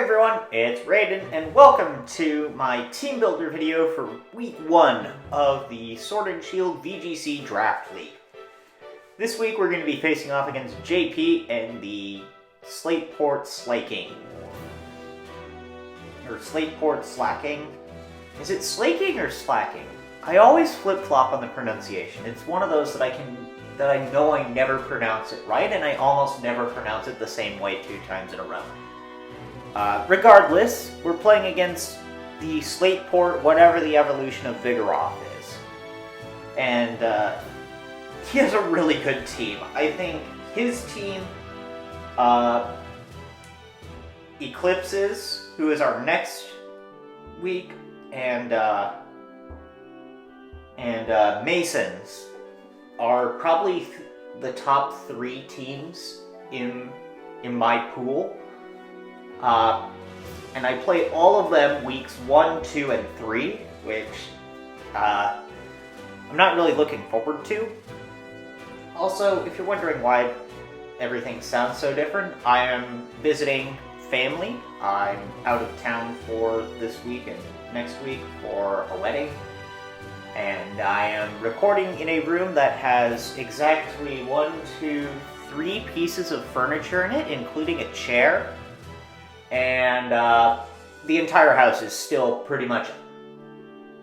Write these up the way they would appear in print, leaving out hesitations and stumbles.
everyone, it's Raiden, and welcome to my Teambuilder video for week 1 of the Sword and Shield VGC Draft League. This week we're going to be facing off against Jeypi and the Slateport Slaking. Or Slateport Slaking. Is it Slaking or Slacking? I always flip-flop on the pronunciation. It's one of those that I know I never pronounce it right, and I almost never pronounce it the same way 2 times in a row. Regardless, we're playing against the Slateport, whatever the evolution of Vigoroth is. And he has a really good team. I think his team Eclipses, who is our next week, and Masons are probably the top 3 teams in my pool. And I play all of them weeks 1, 2, and 3, which I'm not really looking forward to. Also, if you're wondering why everything sounds so different, I am visiting family. I'm out of town for this week and next week for a wedding. And I am recording in a room that has exactly 1, 2, 3 pieces of furniture in it, including a chair. And the entire house is still pretty much,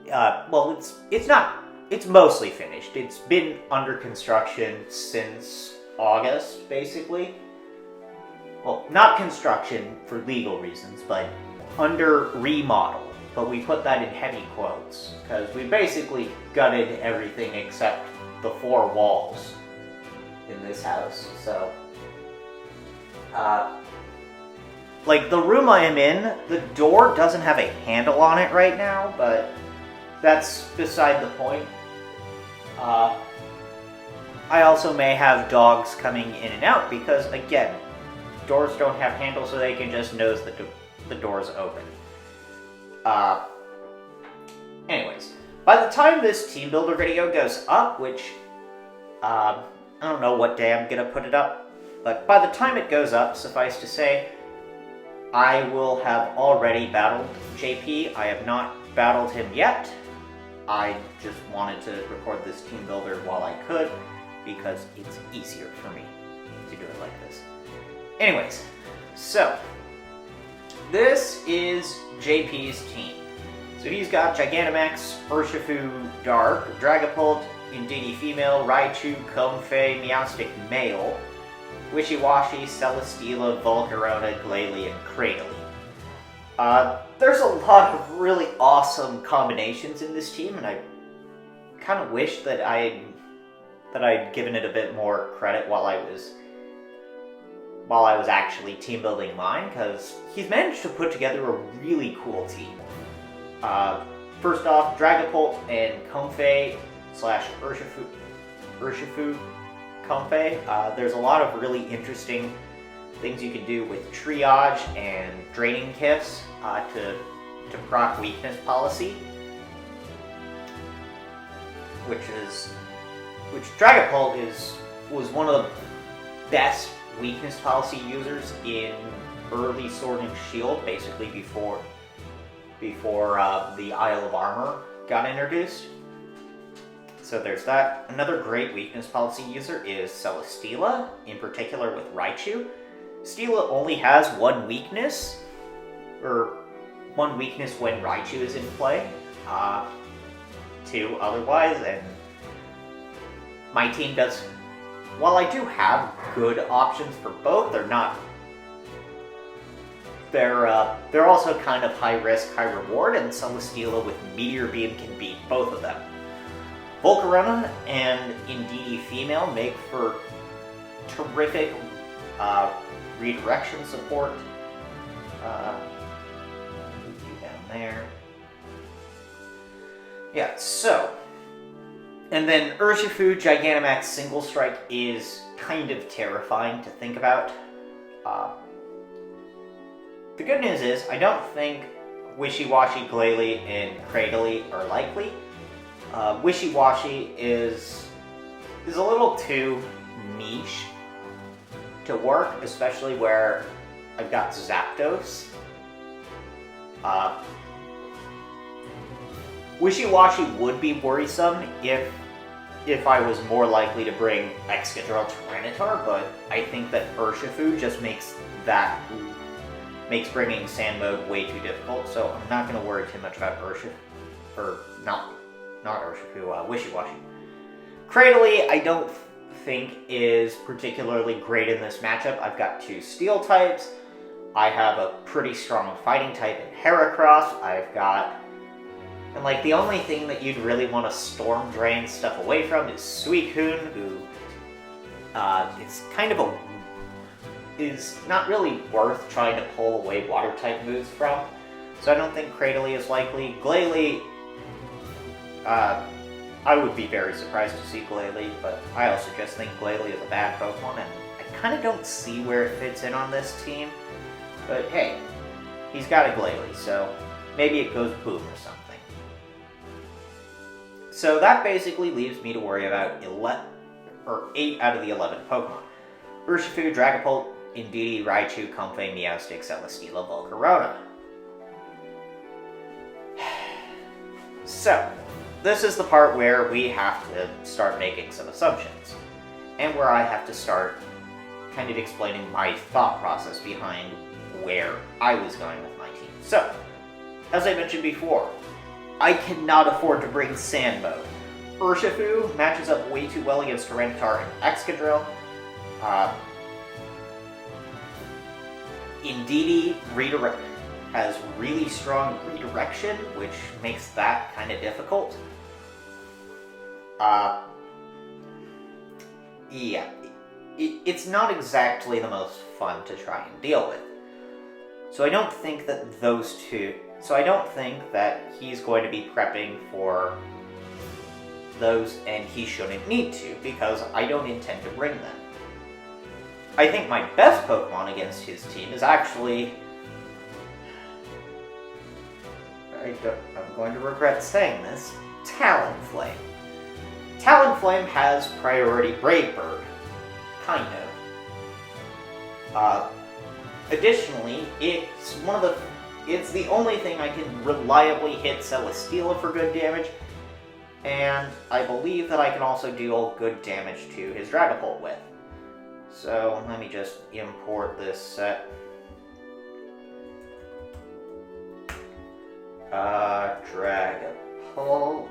well, it's mostly finished. It's been under construction since August, basically. Well, not construction for legal reasons, but under remodel. But we put that in heavy quotes, because we basically gutted everything except the 4 walls in this house, so... like, the room I am in, the door doesn't have a handle on it right now, but that's beside the point. I also may have dogs coming in and out, because, again, doors don't have handles, so they can just nose the door's open. Anyways, by the time this Teambuilder video goes up, which, I don't know what day I'm gonna put it up, but by the time it goes up, suffice to say, I will have already battled Jeypi. I have not battled him yet. I just wanted to record this Teambuilder while I could, because it's easier for me to do it like this. Anyways, so, this is Jeypi's team. So he's got Gigantamax, Urshifu Dark, Dragapult, Indeedee Female, Raichu, Comfey, Meowstic Male, Wishiwashi, Celesteela, Volcarona, Glalie, and Cradily. There's a lot of really awesome combinations in this team, and I kind of wish that I'd given it a bit more credit while I was actually team building mine, because he's managed to put together a really cool team. First off, Dragapult and Comfey / Urshifu Comfey. There's a lot of really interesting things you can do with triage and draining kifts to proc weakness policy, which Dragapult was one of the best weakness policy users in early Sword and Shield, basically before the Isle of Armor got introduced. So there's that. Another great weakness policy user is Celesteela, in particular with Raichu. Steela only has 1 weakness, or 1 weakness when Raichu is in play, 2 otherwise, and my team does, while I do have good options for both, they're also kind of high risk, high reward, and Celesteela with Meteor Beam can beat both of them. Volcarona and Indeedee Female make for terrific redirection support. Move you down there. Yeah, so. And then Urshifu Gigantamax Single Strike is kind of terrifying to think about. The good news is, I don't think Wishiwashi, Glalie, and Cradily are likely. Wishiwashi is a little too niche to work, especially where I've got Zapdos Wishy-Washy would be worrisome if I was more likely to bring Excadrill Tyranitar, but I think that Urshifu just makes bringing Sand Mode way too difficult, so I'm not going to worry too much about Urshifu. Or, not Urshifu, Wishy-Washy. Cradily, I don't think is particularly great in this matchup. I've got 2 Steel types. I have a pretty strong Fighting type in Heracross. And like, the only thing that you'd really want to Storm Drain stuff away from is Suicune, who is not really worth trying to pull away Water-type moves from. So I don't think Cradily is likely. Glalie, I would be very surprised to see Glalie, but I also just think Glalie is a bad Pokemon, and I kind of don't see where it fits in on this team. But hey, he's got a Glalie, so maybe it goes boom or something. So that basically leaves me to worry about 8 out of the 11 Pokemon. Urshifu, Dragapult, Indeedee, Raichu, Comfey, Meowstic, Celesteela, Volcarona. So, this is the part where we have to start making some assumptions, and where I have to start kind of explaining my thought process behind where I was going with my team. So, as I mentioned before, I cannot afford to bring Sand Mode. Urshifu matches up way too well against Tyranitar and Excadrill. Indeedee has really strong redirection, which makes that kind of difficult. Yeah, it's not exactly the most fun to try and deal with. So I don't think that he's going to be prepping for those, and he shouldn't need to, because I don't intend to bring them. I think my best Pokemon against his team is actually... I'm going to regret saying this, Talonflame. Talonflame has priority Brave Bird. Kind of. Additionally, it's the only thing I can reliably hit Celesteela for good damage, and I believe that I can also deal good damage to his Dragapult with. So, let me just import this set. Dragapult.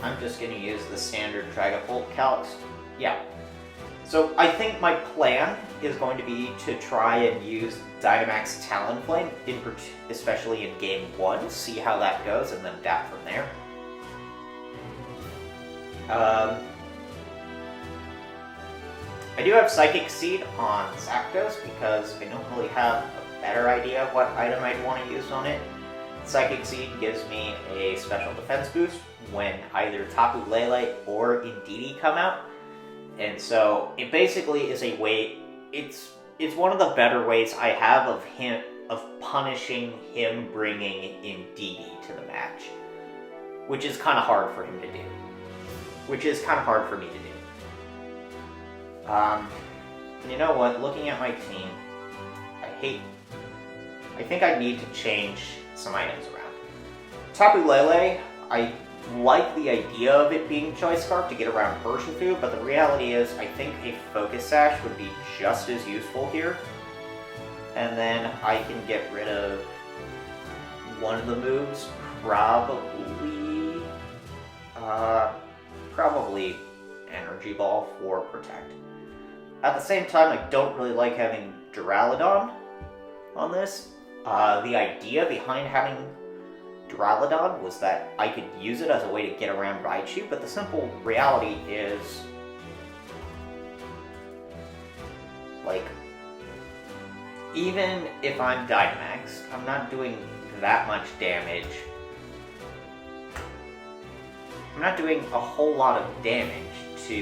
I'm just going to use the standard Dragapult calcs. Yeah. So I think my plan is going to be to try and use Dynamax Talonflame, especially in Game 1, see how that goes, and then adapt from there. I do have Psychic Seed on Zapdos because I don't really have a better idea of what item I'd want to use on it. Psychic Seed gives me a special defense boost when either Tapu Lele or Indeedee come out. And so it basically is a way, it's one of the better ways I have of punishing him bringing Indeedee to the match. Which is kind of hard for him to do. Which is kind of hard for me to do. You know what, looking at my team, I think I need to change some items around. Tapu Lele, I like the idea of it being Choice Scarf to get around Urshifu, but the reality is I think a Focus Sash would be just as useful here. And then I can get rid of one of the moves, probably Energy Ball for Protect. At the same time, I don't really like having Duraludon on this. The idea behind having Duraludon was that I could use it as a way to get around Raichu, but the simple reality is, like, even if I'm Dynamax, I'm not doing that much damage. I'm not doing a whole lot of damage to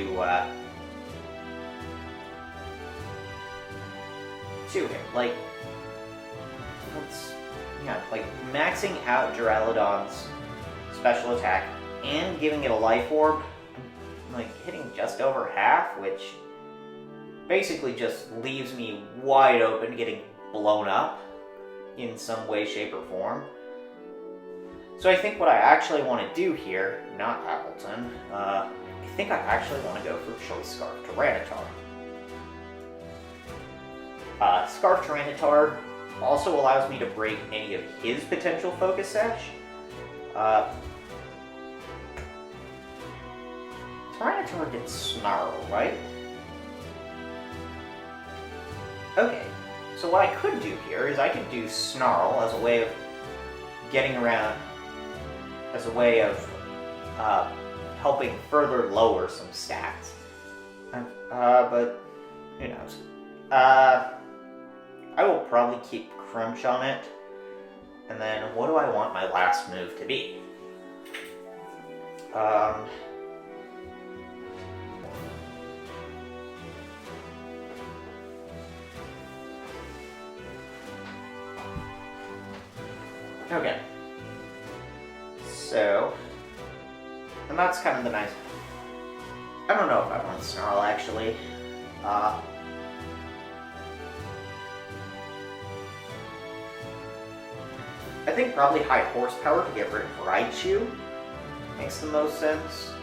him. Like, like maxing out Duraludon's special attack and giving it a Life Orb, like hitting just over half, which basically just leaves me wide open getting blown up. in some way, shape, or form. So I think what I actually want to do here, not Appleton, I think I actually want to go for Choice Scarf Tyranitar. Scarf Tyranitar also allows me to break any of his potential Focus Sash. Tyranitar gets Snarl, right? Okay, so what I could do here is I could do Snarl as a way of getting around, as a way of helping further lower some stats. But who knows? I will probably keep Crunch on it. And then what do I want my last move to be? Okay. So, and that's kind of the nice. I don't know if I want Snarl actually. I think probably high horsepower to get rid of Raichu makes the most sense.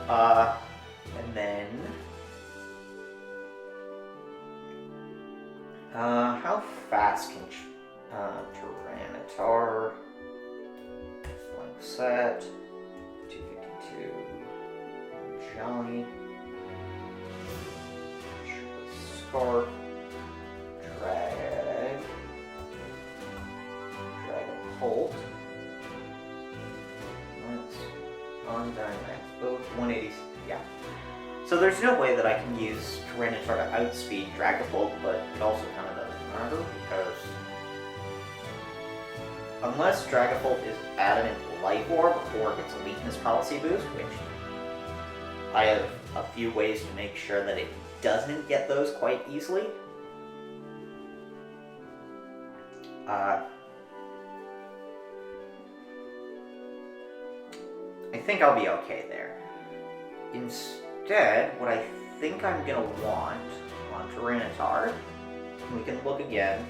And then how fast can Tyranitar? Blank set. 252. Johnny. Scarf. Dragapult. That's on Dynamax. Both 180. Yeah. So there's no way that I can use Tyranitar to outspeed Dragapult, but it also kind of doesn't matter because unless Dragapult is adamant Life Orb or gets a weakness policy boost, which I have a few ways to make sure that it doesn't get those quite easily. I think I'll be okay there. Instead, what I think I'm gonna want on Tyranitar, we can look again.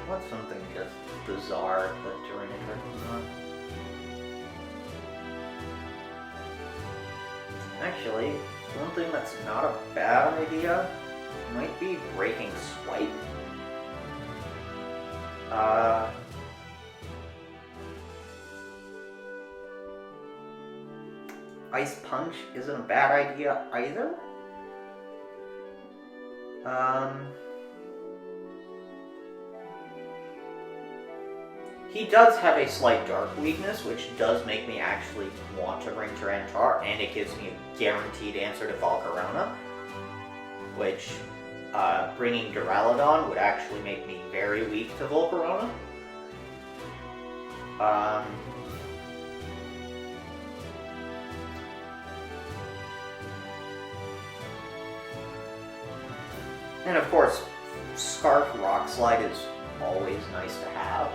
What's something just bizarre that Tyranitar does not? Actually, one thing that's not a bad idea might be Breaking Swipe. Ice Punch isn't a bad idea either. He does have a slight dark weakness, which does make me actually want to bring Tyranitar, and it gives me a guaranteed answer to Volcarona, which bringing Duraludon would actually make me very weak to Volcarona. And of course, Scarf Rock Slide is always nice to have.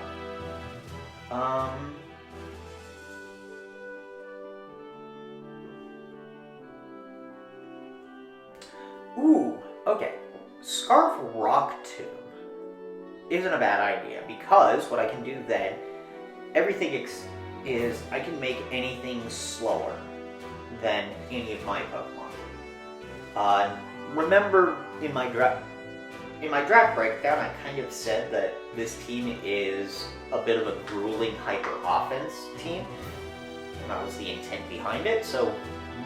Ooh, okay. Scarf Rock Tomb isn't a bad idea because what I can do then, everything is I can make anything slower than any of my Pokemon. Remember in my draft breakdown, I kind of said that this team is a bit of a grueling hyper-offense team, and that was the intent behind it, so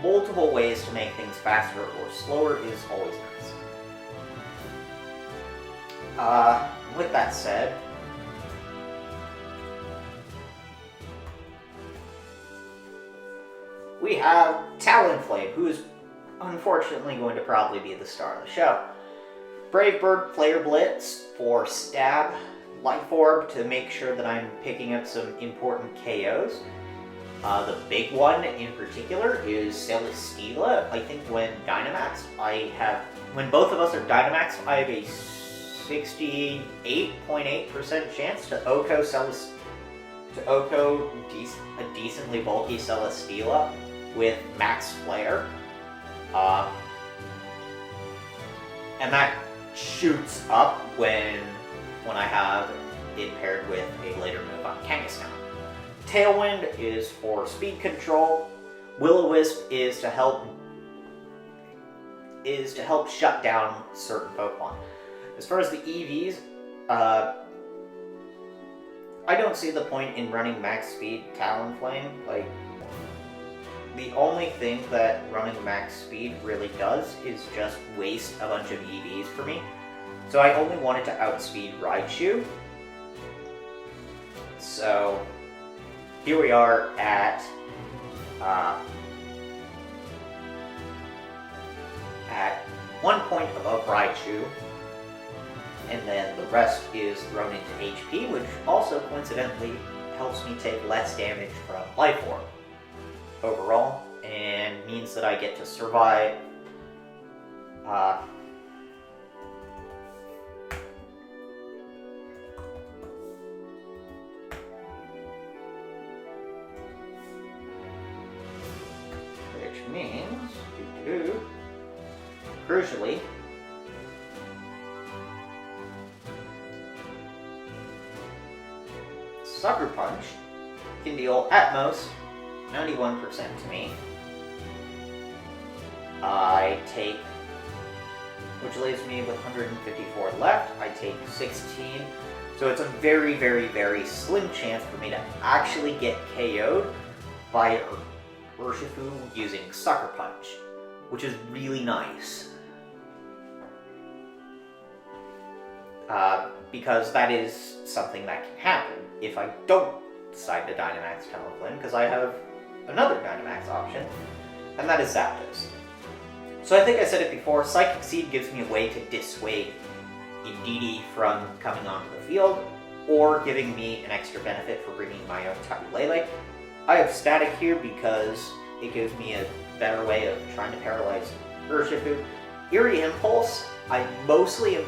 multiple ways to make things faster or slower is always nice. With that said, we have Talonflame, who is unfortunately going to probably be the star of the show. Brave Bird, Flare Blitz for Stab, Life Orb to make sure that I'm picking up some important KOs. The big one in particular is Celesteela. I think when both of us are Dynamax, I have a 68.8% chance to Oko a decently bulky Celesteela with Max Flare. And that shoots up when I have it paired with a later move on Kangaskhan. Tailwind is for speed control. Will-O-Wisp is to help shut down certain Pokemon. As far as the EVs, I don't see the point in running max speed Talonflame. Like, the only thing that running max speed really does is just waste a bunch of EVs for me. So I only wanted to outspeed Raichu. So here we are at 1 point above Raichu, and then the rest is thrown into HP, which also coincidentally helps me take less damage from Life Orb overall, and means that I get to survive which means, crucially, Sucker Punch can deal at most 91% to me. I take, which leaves me with 154 left. I take 16. So it's a very, very, very slim chance for me to actually get KO'd by Urshifu using Sucker Punch, which is really nice. Because that is something that can happen if I don't decide to Dynamax Talonflame, because I have another Dynamax option, and that is Zapdos. So I think I said it before, Psychic Seed gives me a way to dissuade Indeedee from coming onto the field, or giving me an extra benefit for bringing my own Tapu Lele. I have Static here because it gives me a better way of trying to paralyze Urshifu. Eerie Impulse, I'm mostly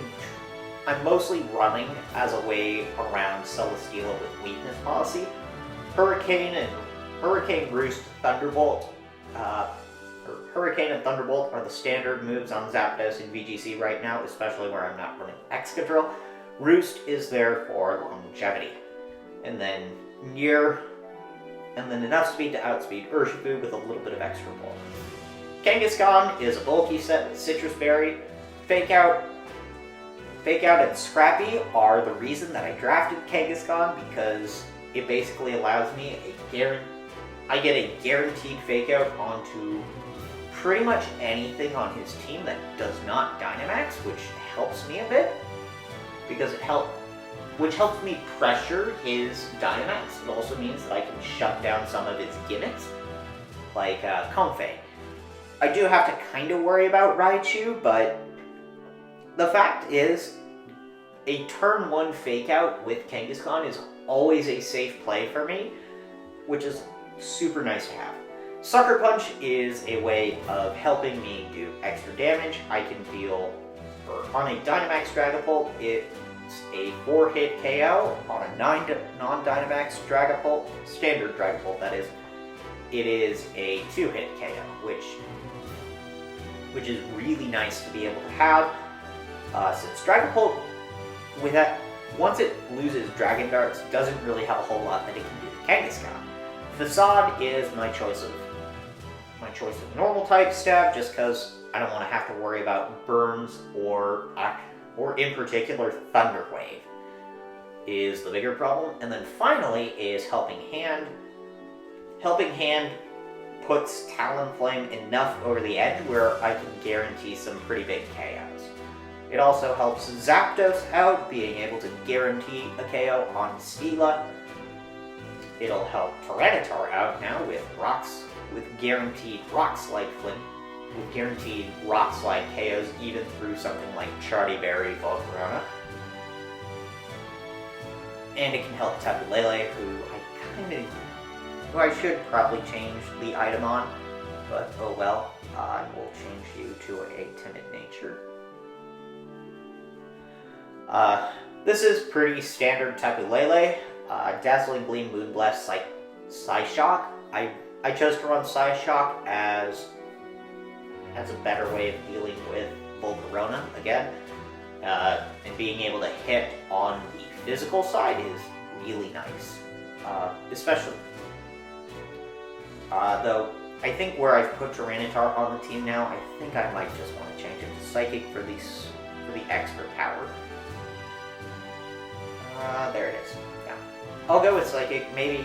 running as a way around Celesteela with weakness policy. Hurricane, Roost, Thunderbolt. Hurricane and Thunderbolt are the standard moves on Zapdos in VGC right now, especially where I'm not running Excadrill. Roost is there for longevity. And then enough speed to outspeed Urshifu with a little bit of extra bulk. Kangaskhan is a bulky set with Citrus Berry. Fake Out and Scrappy are the reason that I drafted Kangaskhan, because it basically allows me I get a guaranteed Fake Out onto pretty much anything on his team that does not Dynamax, which helps me a bit, because which helps me pressure his Dynamax. It also means that I can shut down some of his gimmicks, like Comfey. I do have to kind of worry about Raichu, but the fact is, a turn 1 Fake Out with Kangaskhan is always a safe play for me, which is super nice to have. Sucker Punch is a way of helping me do extra damage. I can deal, on a Dynamax Dragapult, it's a 4-hit KO. On a non-Dynamax Dragapult, standard Dragapult that is, it is a 2-hit KO, which is really nice to be able to have. Since Dragapult, once it loses Dragon Darts, doesn't really have a whole lot that it can do to Kangaskhan. Facade is my choice of normal type stab, just because I don't want to have to worry about burns or in particular Thunder Wave is the bigger problem. And then finally is Helping Hand. Helping Hand puts Talonflame enough over the edge where I can guarantee some pretty big KOs. It also helps Zapdos out, being able to guarantee a KO on Steela. It'll help Tyranitar out now with guaranteed Rock Slide KOs, even through something like Charty Berry, Volcarona. And it can help Tapu Lele, who I should probably change the item on, but oh well. I will change you to a Timid Nature. This is pretty standard Tapu Lele. Dazzling Gleam, Moonblast, Psyshock. I chose to run Psyshock as has a better way of dealing with Volcarona again. And being able to hit on the physical side is really nice. Especially. Though, I think where I've put Tyranitar on the team now, I think I might just want to change it to Psychic for the extra power. There it is. Yeah. I'll go with Psychic. Maybe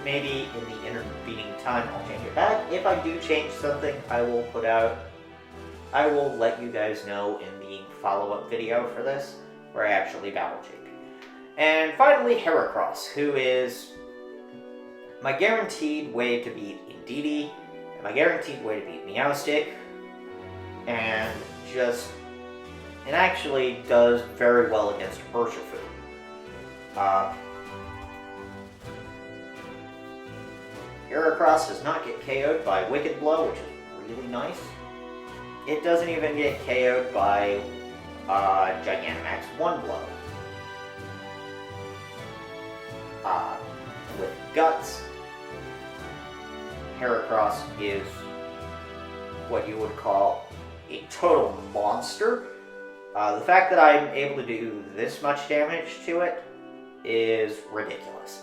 in the intervening time I'll change it back. If I do change something, I will let you guys know in the follow-up video for this, where I actually battle Jeypi. And finally, Heracross, who is my guaranteed way to beat Indeedee, and my guaranteed way to beat Meowstic, and it actually does very well against Urshifu. Heracross does not get KO'd by Wicked Blow, which is really nice. It doesn't even get KO'd by Gigantamax 1 Blow. With Guts, Heracross is what you would call a total monster. The fact that I'm able to do this much damage to it is ridiculous.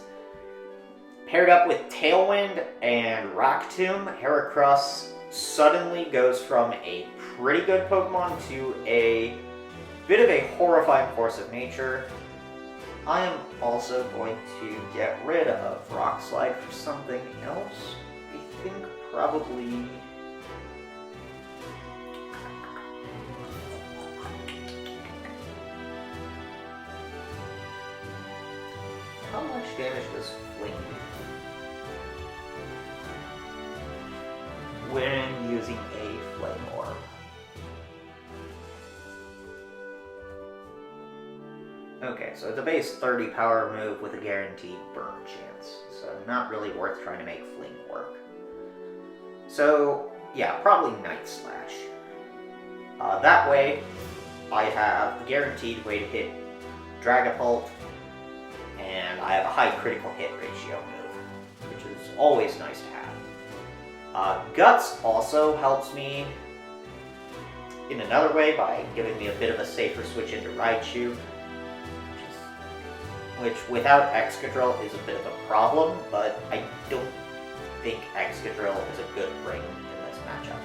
Paired up with Tailwind and Rock Tomb, Heracross suddenly goes from a pretty good Pokemon to a bit of a horrifying force of nature. I am also going to get rid of Rock Slide for something else. I think probably... How much damage does Fling do when using a Flame Orb? Okay, so it's a base 30 power move with a guaranteed burn chance, so not really worth trying to make Fling work. So, yeah, probably Night Slash. That way, I have the guaranteed way to hit Dragapult, and I have a high critical hit ratio move, which is always nice to have. Guts also helps me in another way by giving me a bit of a safer switch into Raichu, which without Excadrill is a bit of a problem, but I don't think Excadrill is a good bring in this matchup.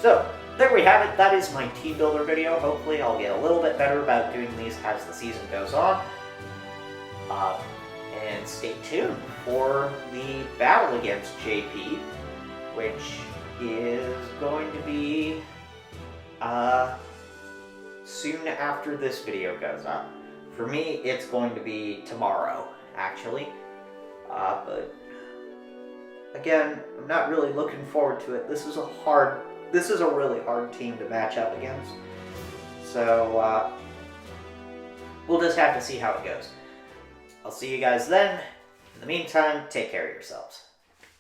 So, there we have it. That is my team builder video. Hopefully I'll get a little bit better about doing these as the season goes on. And stay tuned for the battle against Jeypi, which is going to be soon after this video goes up. For me, it's going to be tomorrow, actually. But again, I'm not really looking forward to it. This is a really hard team to match up against. So we'll just have to see how it goes. I'll see you guys then. In the meantime, take care of yourselves.